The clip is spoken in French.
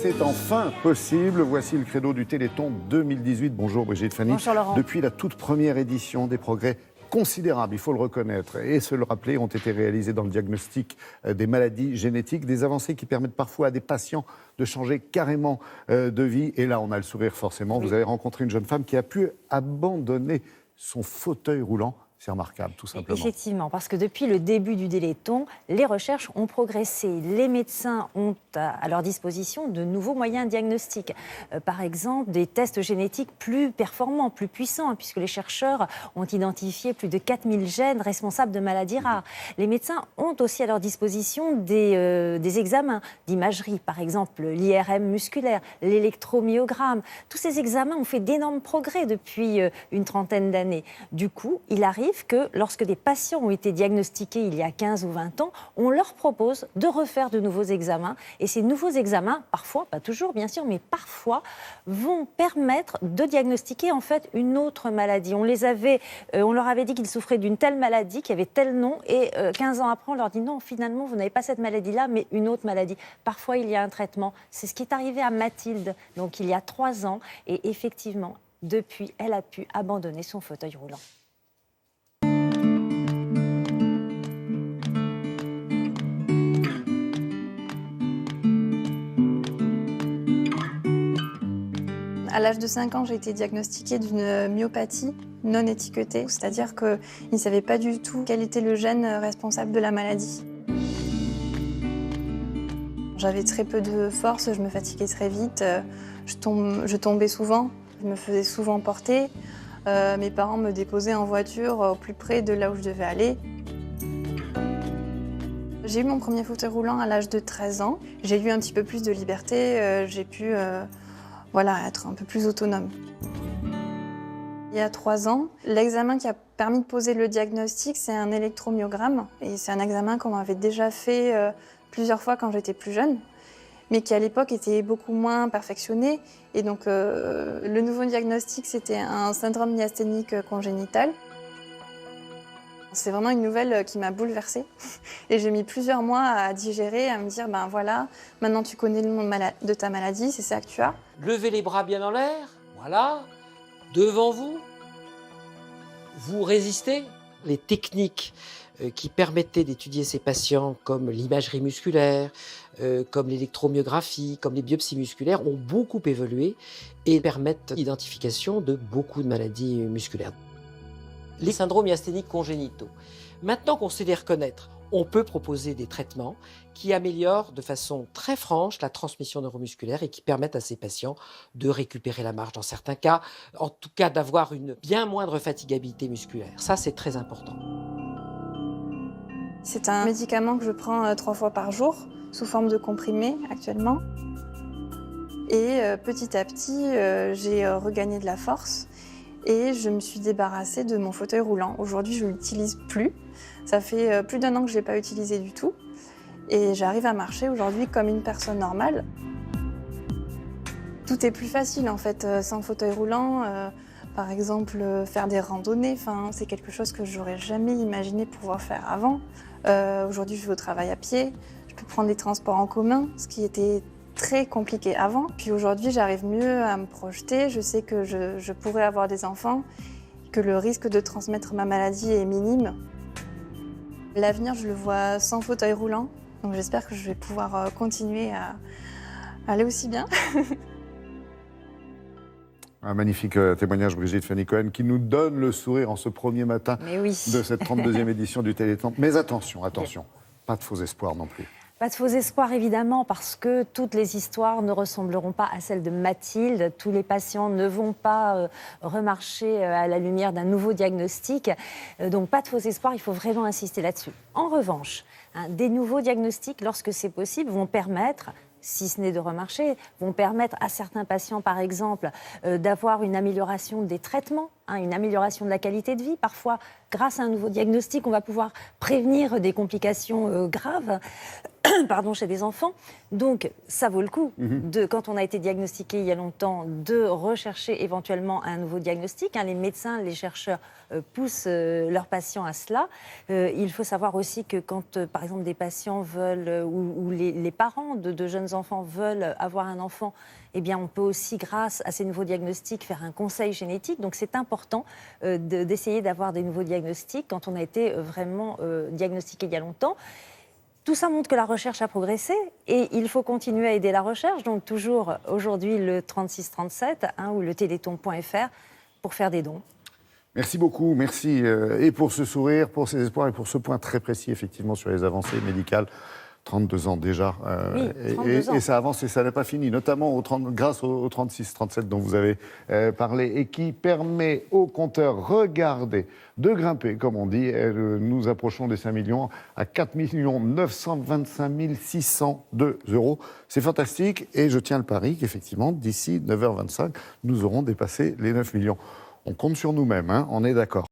c'est enfin possible. Voici le credo du Téléthon 2018. Bonjour Brigitte Fanny. Bonjour Laurent. Depuis la toute première édition, des progrès considérables, il faut le reconnaître, et se le rappeler, ont été réalisés dans le diagnostic des maladies génétiques, des avancées qui permettent parfois à des patients de changer carrément de vie. Et là, on a le sourire forcément. Vous avez rencontré une jeune femme qui a pu abandonner son fauteuil roulant. C'est remarquable, tout simplement. Effectivement, parce que depuis le début du Téléthon, les recherches ont progressé. Les médecins ont à leur disposition de nouveaux moyens diagnostiques. Par exemple, des tests génétiques plus performants, plus puissants, hein, puisque les chercheurs ont identifié plus de 4000 gènes responsables de maladies rares. Les médecins ont aussi à leur disposition des examens d'imagerie, par exemple l'IRM musculaire, l'électromyogramme. Tous ces examens ont fait d'énormes progrès depuis une trentaine d'années. Du coup, il arrive que lorsque des patients ont été diagnostiqués il y a 15 ou 20 ans, on leur propose de refaire de nouveaux examens. Et ces nouveaux examens, parfois, pas toujours bien sûr, mais parfois, vont permettre de diagnostiquer en fait une autre maladie. On leur avait dit qu'ils souffraient d'une telle maladie, qui avait tel nom, et 15 ans après, on leur dit non, finalement, vous n'avez pas cette maladie-là, mais une autre maladie. Parfois, il y a un traitement. C'est ce qui est arrivé à Mathilde, donc il y a 3 ans, et effectivement, depuis, elle a pu abandonner son fauteuil roulant. À l'âge de 5 ans, j'ai été diagnostiquée d'une myopathie non étiquetée, c'est-à-dire qu'ils ne savaient pas du tout quel était le gène responsable de la maladie. J'avais très peu de force, je me fatiguais très vite, je tombais souvent, je me faisais souvent porter. Mes parents me déposaient en voiture au plus près de là où je devais aller. J'ai eu mon premier fauteuil roulant à l'âge de 13 ans. J'ai eu un petit peu plus de liberté, j'ai pu être un peu plus autonome. Il y a 3 ans, l'examen qui a permis de poser le diagnostic, c'est un électromyogramme. Et c'est un examen qu'on m'avait déjà fait plusieurs fois quand j'étais plus jeune, mais qui à l'époque était beaucoup moins perfectionné. Et donc le nouveau diagnostic, c'était un syndrome myasthénique congénital. C'est vraiment une nouvelle qui m'a bouleversée. Et j'ai mis plusieurs mois à digérer, à me dire, ben voilà, maintenant tu connais le nom de ta maladie, c'est ça que tu as. Levez les bras bien en l'air, voilà, devant vous. Vous résistez. Les techniques qui permettaient d'étudier ces patients, comme l'imagerie musculaire, comme l'électromyographie, comme les biopsies musculaires, ont beaucoup évolué et permettent l'identification de beaucoup de maladies musculaires. Les syndromes myasthéniques congénitaux. Maintenant qu'on sait les reconnaître, on peut proposer des traitements qui améliorent de façon très franche la transmission neuromusculaire et qui permettent à ces patients de récupérer la marche dans certains cas, en tout cas d'avoir une bien moindre fatigabilité musculaire. Ça, c'est très important. C'est un médicament que je prends 3 fois par jour, sous forme de comprimé actuellement. Et petit à petit, j'ai regagné de la force. Et je me suis débarrassée de mon fauteuil roulant. Aujourd'hui, je ne l'utilise plus. Ça fait plus d'1 an que je ne l'ai pas utilisé du tout. Et j'arrive à marcher aujourd'hui comme une personne normale. Tout est plus facile en fait, sans fauteuil roulant. Par exemple, faire des randonnées, c'est quelque chose que je n'aurais jamais imaginé pouvoir faire avant. Aujourd'hui, je vais au travail à pied. Je peux prendre les transports en commun, ce qui était très compliqué avant. Puis aujourd'hui, j'arrive mieux à me projeter. Je sais que je pourrais avoir des enfants, que le risque de transmettre ma maladie est minime. L'avenir, je le vois sans fauteuil roulant. Donc j'espère que je vais pouvoir continuer à aller aussi bien. Un magnifique témoignage, Brigitte Fanny-Cohen, qui nous donne le sourire en ce premier matin de cette 32e édition du Téléthon. Mais attention, pas de faux espoirs non plus. Pas de faux espoirs, évidemment, parce que toutes les histoires ne ressembleront pas à celles de Mathilde. Tous les patients ne vont pas remarcher à la lumière d'un nouveau diagnostic. Donc, pas de faux espoirs, il faut vraiment insister là-dessus. En revanche, des nouveaux diagnostics, lorsque c'est possible, vont permettre, si ce n'est de remarcher, vont permettre à certains patients, par exemple, d'avoir une amélioration des traitements, une amélioration de la qualité de vie. Parfois, grâce à un nouveau diagnostic, on va pouvoir prévenir des complications graves. pardon, chez des enfants. Donc, ça vaut le coup, quand on a été diagnostiqué il y a longtemps, de rechercher éventuellement un nouveau diagnostic. Les médecins, les chercheurs poussent leurs patients à cela. Il faut savoir aussi que quand, par exemple, des patients veulent, ou les parents de jeunes enfants veulent avoir un enfant, eh bien, on peut aussi, grâce à ces nouveaux diagnostics, faire un conseil génétique. Donc, c'est important d'essayer d'avoir des nouveaux diagnostics quand on a été vraiment diagnostiqué il y a longtemps. Tout ça montre que la recherche a progressé et il faut continuer à aider la recherche. Donc, toujours aujourd'hui, le 3637 ou le téléthon.fr pour faire des dons. Merci beaucoup, merci. Et pour ce sourire, pour ces espoirs et pour ce point très précis, effectivement, sur les avancées médicales. 32 ans déjà, Oui, 32 ans. Et ça avance et ça n'a pas fini, notamment grâce au 36-37 dont vous avez parlé et qui permet aux compteurs, regardez, de grimper, comme on dit. Nous approchons des 5 millions à 4 925 602 €. C'est fantastique et je tiens le pari qu'effectivement, d'ici 9h25, nous aurons dépassé les 9 millions. On compte sur nous-mêmes, on est d'accord.